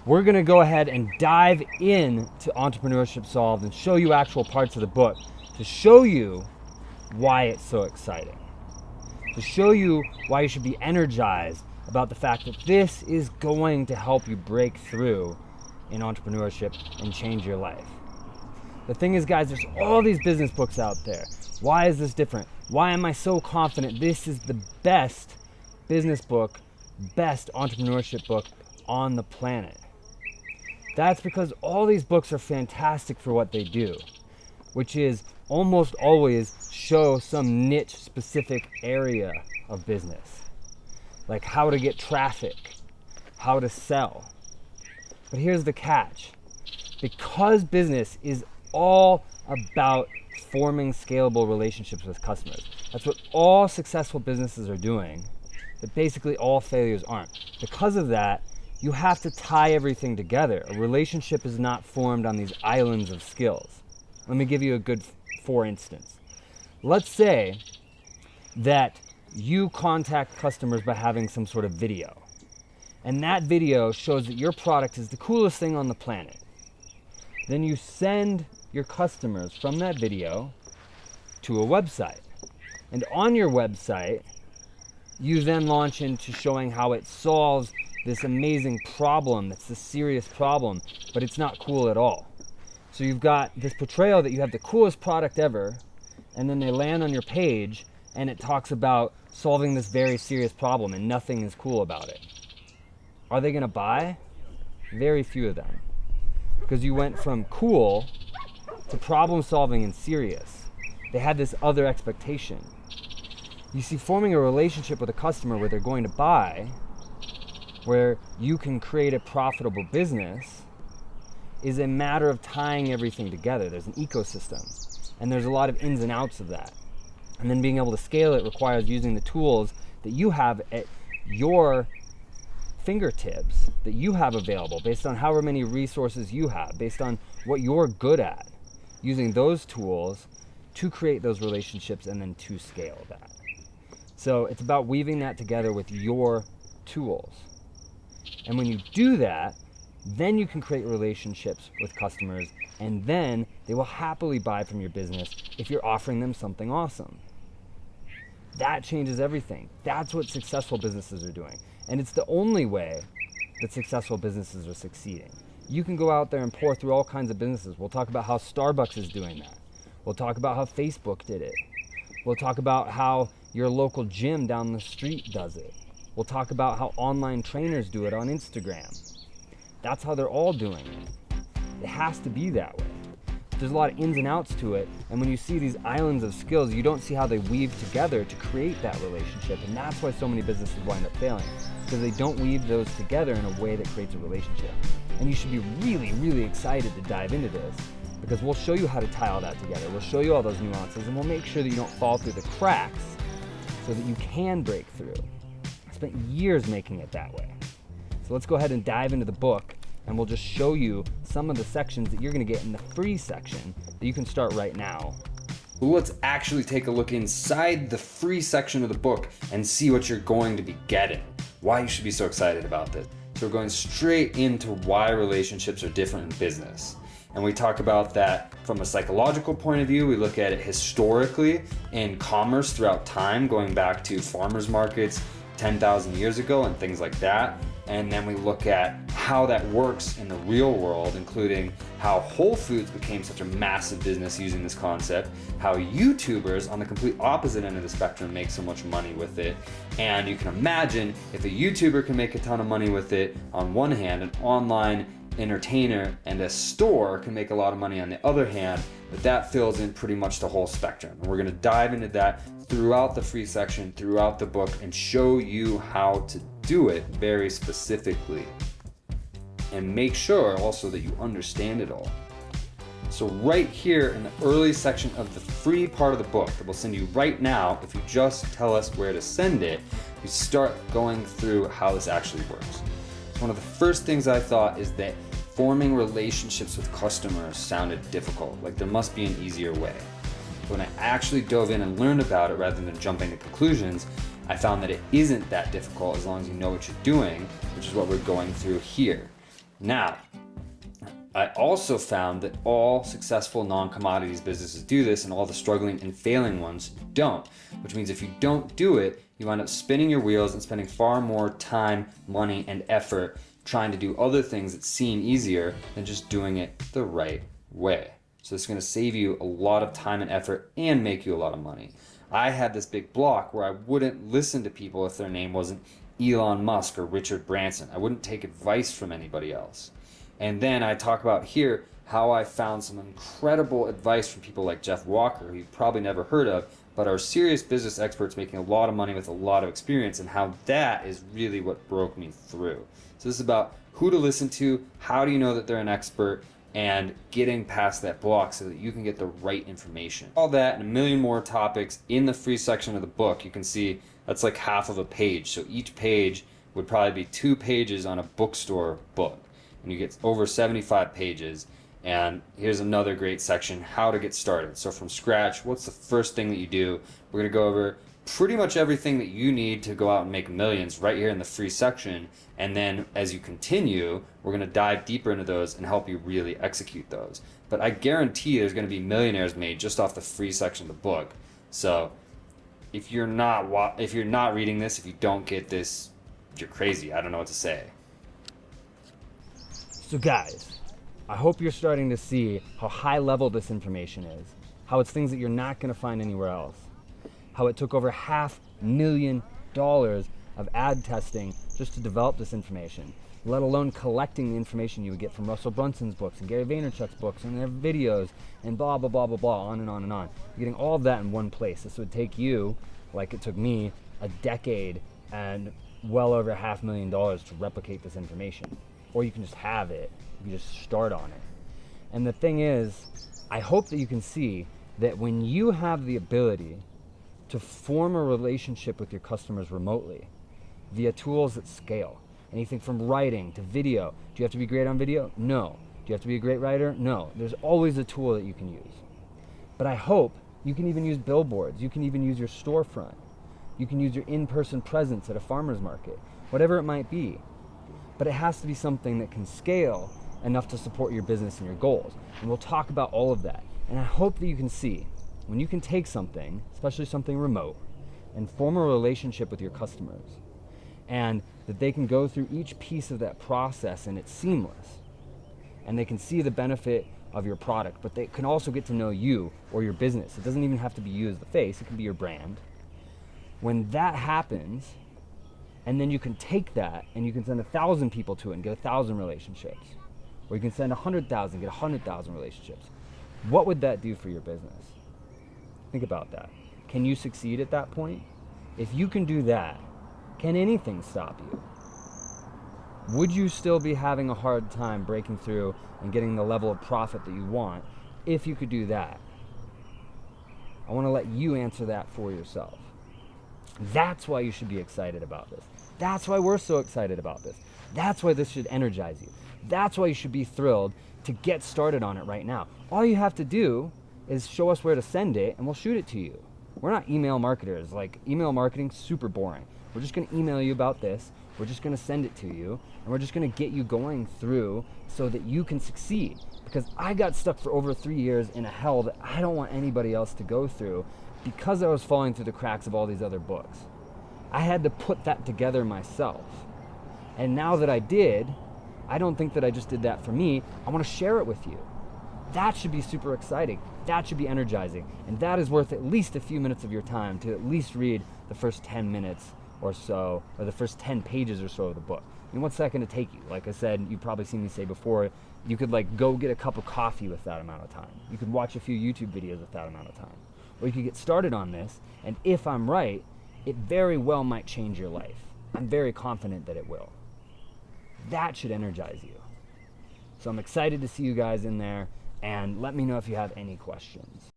we're gonna go ahead and dive into Entrepreneurship Solved and show you actual parts of the book to show you why it's so exciting, to show you why you should be energized about the fact that this is going to help you break through in entrepreneurship and change your life. The thing is, guys, there's all these business books out there. Why is this different? Why am I so confident this is the best business book, best entrepreneurship book on the planet? That's because all these books are fantastic for what they do, which is almost always show some niche specific area of business, like how to get traffic, how to sell. But here's the catch. Because business is all about forming scalable relationships with customers, that's what all successful businesses are doing, but basically all failures aren't. Because of that, you have to tie everything together. A relationship is not formed on these islands of skills. Let me give you a good for instance. Let's say that you contact customers by having some sort of video, and that video shows that your product is the coolest thing on the planet. Then you send your customers from that video to a website, and on your website you then launch into showing how it solves this amazing problem that's a serious problem, but it's not cool at all. So you've got this portrayal that you have the coolest product ever, and then they land on your page and it talks about solving this very serious problem and nothing is cool about it. Are they gonna buy? Very few of them. Because you went from cool to problem solving and serious. They had this other expectation. You see, forming a relationship with a customer where they're going to buy, where you can create a profitable business, is a matter of tying everything together. There's an ecosystem, and there's a lot of ins and outs of that. And then being able to scale it requires using the tools that you have at your fingertips, that you have available, based on however many resources you have, based on what you're good at, using those tools to create those relationships and then to scale that. So it's about weaving that together with your tools. And when you do that, then you can create relationships with customers, and then they will happily buy from your business if you're offering them something awesome. That changes everything. That's what successful businesses are doing. And it's the only way that successful businesses are succeeding. You can go out there and pour through all kinds of businesses. We'll talk about how Starbucks is doing that. We'll talk about how Facebook did it. We'll talk about how your local gym down the street does it. We'll talk about how online trainers do it on Instagram. That's how they're all doing it. It has to be that way. There's a lot of ins and outs to it, and when you see these islands of skills, you don't see how they weave together to create that relationship, and that's why so many businesses wind up failing, because they don't weave those together in a way that creates a relationship. And you should be really, really excited to dive into this, because we'll show you how to tie all that together. We'll show you all those nuances, and we'll make sure that you don't fall through the cracks so that you can break through. I spent years making it that way. So let's go ahead and dive into the book, and we'll just show you some of the sections that you're gonna get in the free section that you can start right now. Let's actually take a look inside the free section of the book and see what you're going to be getting, why you should be so excited about this. So we're going straight into why relationships are different in business. And we talk about that from a psychological point of view. We look at it historically in commerce throughout time, going back to farmers markets 10,000 years ago and things like that. And then we look at how that works in the real world, including how Whole Foods became such a massive business using this concept, how YouTubers on the complete opposite end of the spectrum make so much money with it. And you can imagine if a YouTuber can make a ton of money with it on one hand, an online entertainer and a store can make a lot of money on the other hand, but that fills in pretty much the whole spectrum. And we're gonna dive into that throughout the free section, throughout the book, and show you how to do it very specifically. And make sure also that you understand it all. So right here in the early section of the free part of the book that we'll send you right now, if you just tell us where to send it, we start going through how this actually works. So one of the first things I thought is that forming relationships with customers sounded difficult, like there must be an easier way. But when I actually dove in and learned about it rather than jumping to conclusions, I found that it isn't that difficult as long as you know what you're doing, which is what we're going through here. Now, I also found that all successful non-commodities businesses do this, and all the struggling and failing ones don't. Which means if you don't do it, you wind up spinning your wheels and spending far more time, money, and effort trying to do other things that seem easier than just doing it the right way. So it's going to save you a lot of time and effort and make you a lot of money. I had this big block where I wouldn't listen to people if their name wasn't Elon Musk or Richard Branson. I wouldn't take advice from anybody else. And then I talk about here how I found some incredible advice from people like Jeff Walker, who you've probably never heard of, but are serious business experts making a lot of money with a lot of experience, and how that is really what broke me through. So this is about who to listen to, how do you know that they're an expert, and getting past that block so that you can get the right information. All that and a million more topics in the free section of the book. You can see that's like half of a page. So each page would probably be 2 pages on a bookstore book. And you get over 75 pages. And here's another great section, how to get started. So from scratch, what's the first thing that you do? We're going to go over pretty much everything that you need to go out and make millions right here in the free section. And then as you continue, we're going to dive deeper into those and help you really execute those. But I guarantee there's going to be millionaires made just off the free section of the book. So if you're not reading this, if you don't get this, you're crazy. I don't know what to say. So guys, I hope you're starting to see how high level this information is, how it's things that you're not going to find anywhere else, how it took over $500,000 of ad testing just to develop this information, let alone collecting the information you would get from Russell Brunson's books and Gary Vaynerchuk's books and their videos and blah, blah, blah, blah, blah, on and on and on. You're getting all of that in one place. This would take you, like it took me, a decade and well over $500,000 to replicate this information. Or you can just have it, you can just start on it. And the thing is, I hope that you can see that when you have the ability to form a relationship with your customers remotely via tools that scale, anything from writing to video. Do you have to be great on video? No. Do you have to be a great writer? No. There's always a tool that you can use. But I hope you can even use billboards. You can even use your storefront. You can use your in-person presence at a farmer's market, whatever it might be. But it has to be something that can scale enough to support your business and your goals. And we'll talk about all of that. And I hope that you can see when you can take something, especially something remote, and form a relationship with your customers, and that they can go through each piece of that process and it's seamless, and they can see the benefit of your product, but they can also get to know you or your business. It doesn't even have to be you as the face, it can be your brand. When that happens, and then you can take that and you can send 1,000 people to it and get 1,000 relationships, or you can send 100,000, get 100,000 relationships. What would that do for your business? Think about that. Can you succeed at that point? If you can do that, can anything stop you? Would you still be having a hard time breaking through and getting the level of profit that you want if you could do that? I want to let you answer that for yourself. That's why you should be excited about this. That's why we're so excited about this. That's why this should energize you. That's why you should be thrilled to get started on it right now. All you have to do is show us where to send it and we'll shoot it to you. We're not email marketers. Like, email marketing, super boring. We're just going to email you about this. We're just going to send it to you, and we're just going to get you going through so that you can succeed. Because I got stuck for over 3 years in a hell that I don't want anybody else to go through because I was falling through the cracks of all these other books. I had to put that together myself. And now that I did, I don't think that I just did that for me. I want to share it with you. That should be super exciting. That should be energizing. And that is worth at least a few minutes of your time to at least read the first 10 minutes or so, or the first 10 pages or so of the book. And what's that going to take you? Like I said, you've probably seen me say before, you could like go get a cup of coffee with that amount of time. You could watch a few YouTube videos with that amount of time. Or you could get started on this, and if I'm right, it very well might change your life. I'm very confident that it will. That should energize you. So I'm excited to see you guys in there, and let me know if you have any questions.